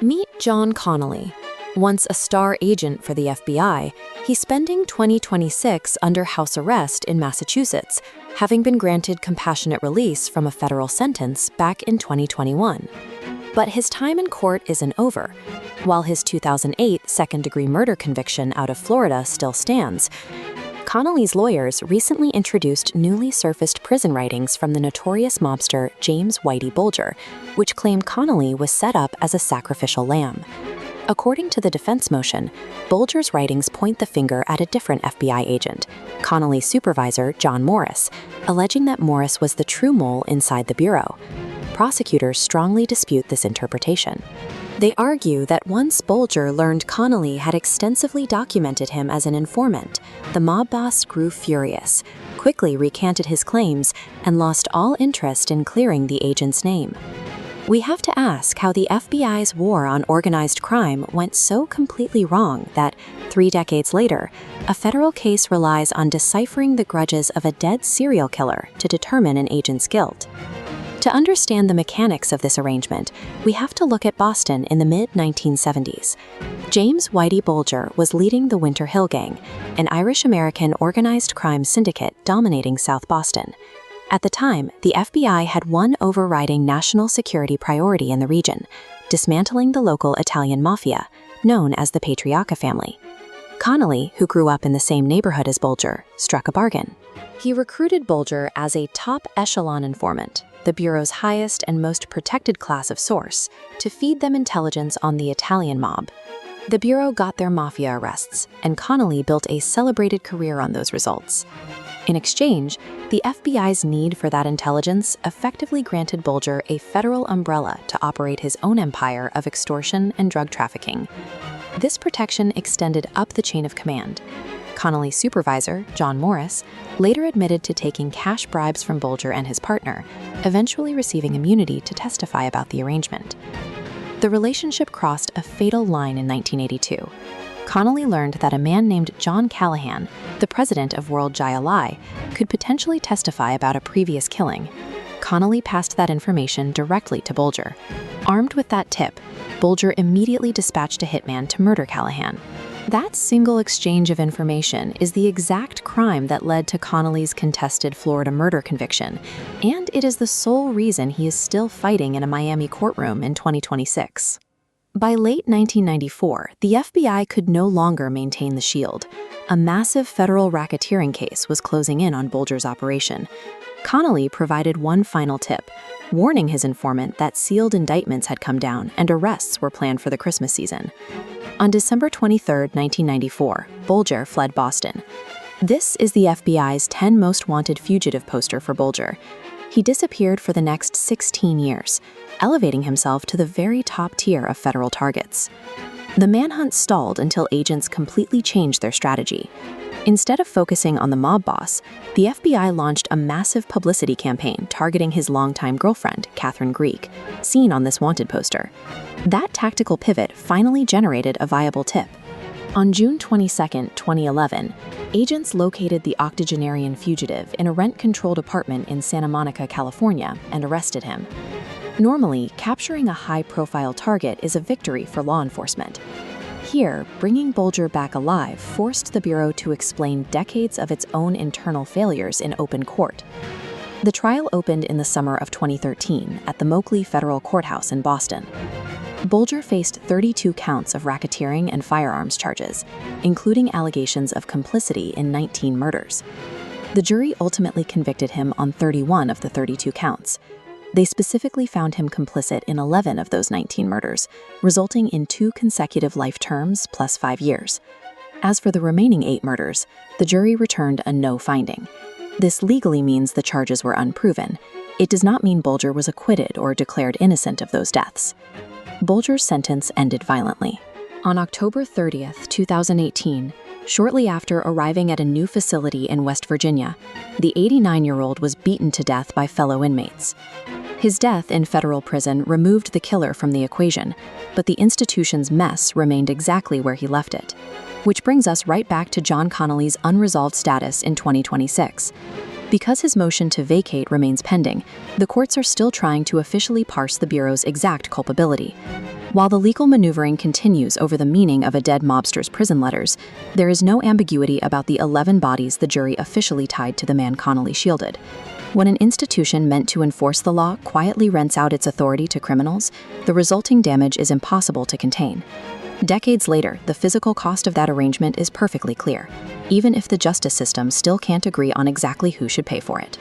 Meet John Connolly. Once a star agent for the FBI, he's spending 2026 under house arrest in Massachusetts, having been granted compassionate release from a federal sentence back in 2021. But his time in court isn't over. While his 2008 second-degree murder conviction out of Florida still stands, Connolly's lawyers recently introduced newly surfaced prison writings from the notorious mobster James Whitey Bulger, which claim Connolly was set up as a sacrificial lamb. According to the defense motion, Bulger's writings point the finger at a different FBI agent, Connolly's supervisor John Morris, alleging that Morris was the true mole inside the bureau. Prosecutors strongly dispute this interpretation. They argue that once Bulger learned Connolly had extensively documented him as an informant, the mob boss grew furious, quickly recanted his claims, and lost all interest in clearing the agent's name. We have to ask how the FBI's war on organized crime went so completely wrong that, 3 decades later, a federal case relies on deciphering the grudges of a dead serial killer to determine an agent's guilt. To understand the mechanics of this arrangement, we have to look at Boston in the mid-1970s. James Whitey Bulger was leading the Winter Hill Gang, an Irish-American organized crime syndicate dominating South Boston. At the time, the FBI had one overriding national security priority in the region: dismantling the local Italian Mafia, known as the Patriacca family. Connolly, who grew up in the same neighborhood as Bulger, struck a bargain. He recruited Bulger as a top Echelon informant, the Bureau's highest and most protected class of source, to feed them intelligence on the Italian mob. The Bureau got their mafia arrests, and Connolly built a celebrated career on those results. In exchange, the FBI's need for that intelligence effectively granted Bulger a federal umbrella to operate his own empire of extortion and drug trafficking. This protection extended up the chain of command. Connolly's supervisor, John Morris, later admitted to taking cash bribes from Bulger and his partner, eventually receiving immunity to testify about the arrangement. The relationship crossed a fatal line in 1982. Connolly learned that a man named John Callahan, the president of World GI, could potentially testify about a previous killing. Connolly passed that information directly to Bulger. Armed with that tip, Bulger immediately dispatched a hitman to murder Callahan. That single exchange of information is the exact crime that led to Connolly's contested Florida murder conviction, and it is the sole reason he is still fighting in a Miami courtroom in 2026. By late 1994, the FBI could no longer maintain the shield. A massive federal racketeering case was closing in on Bulger's operation. Connolly provided one final tip, warning his informant that sealed indictments had come down and arrests were planned for the Christmas season. On December 23, 1994, Bulger fled Boston. This is the FBI's 10 Most Wanted Fugitive poster for Bulger. He disappeared for the next 16 years, elevating himself to the very top tier of federal targets. The manhunt stalled until agents completely changed their strategy. Instead of focusing on the mob boss, the FBI launched a massive publicity campaign targeting his longtime girlfriend, Catherine Greek, seen on this wanted poster. That tactical pivot finally generated a viable tip. On June 22, 2011, agents located the octogenarian fugitive in a rent-controlled apartment in Santa Monica, California, and arrested him. Normally, capturing a high-profile target is a victory for law enforcement. Here, bringing Bulger back alive forced the Bureau to explain decades of its own internal failures in open court. The trial opened in the summer of 2013 at the Moakley Federal Courthouse in Boston. Bulger faced 32 counts of racketeering and firearms charges, including allegations of complicity in 19 murders. The jury ultimately convicted him on 31 of the 32 counts. They specifically found him complicit in 11 of those 19 murders, resulting in 2 consecutive life terms plus 5 years. As for the remaining 8 murders, the jury returned a no finding. This legally means the charges were unproven. It does not mean Bulger was acquitted or declared innocent of those deaths. Bulger's sentence ended violently. On October 30, 2018, shortly after arriving at a new facility in West Virginia, the 89-year-old was beaten to death by fellow inmates. His death in federal prison removed the killer from the equation, but the institution's mess remained exactly where he left it. Which brings us right back to John Connolly's unresolved status in 2026. Because his motion to vacate remains pending, the courts are still trying to officially parse the Bureau's exact culpability. While the legal maneuvering continues over the meaning of a dead mobster's prison letters, there is no ambiguity about the 11 bodies the jury officially tied to the man Connolly shielded. When an institution meant to enforce the law quietly rents out its authority to criminals, the resulting damage is impossible to contain. Decades later, the physical cost of that arrangement is perfectly clear, even if the justice system still can't agree on exactly who should pay for it.